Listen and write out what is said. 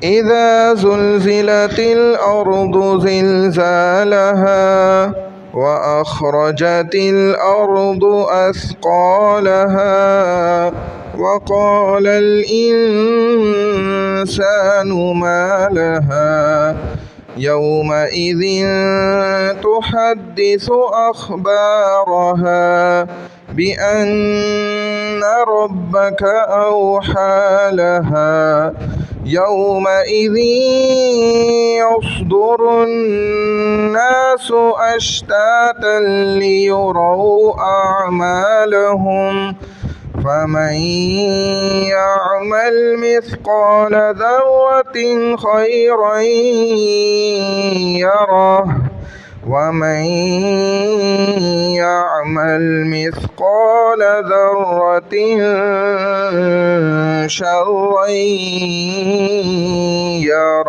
إذا زلزلت الأرض زلزالها وأخرجت الأرض أثقالها وقال الإنسان ما لها يومئذ تحدث أخبارها بأن ربك أوحى لها يومئذ يصدر الناس أشتاتا ليروا أعمالهم فمن يعمل مثقال ذرة خيرا يره ومن يعمل مثقال ذرة شرا يره.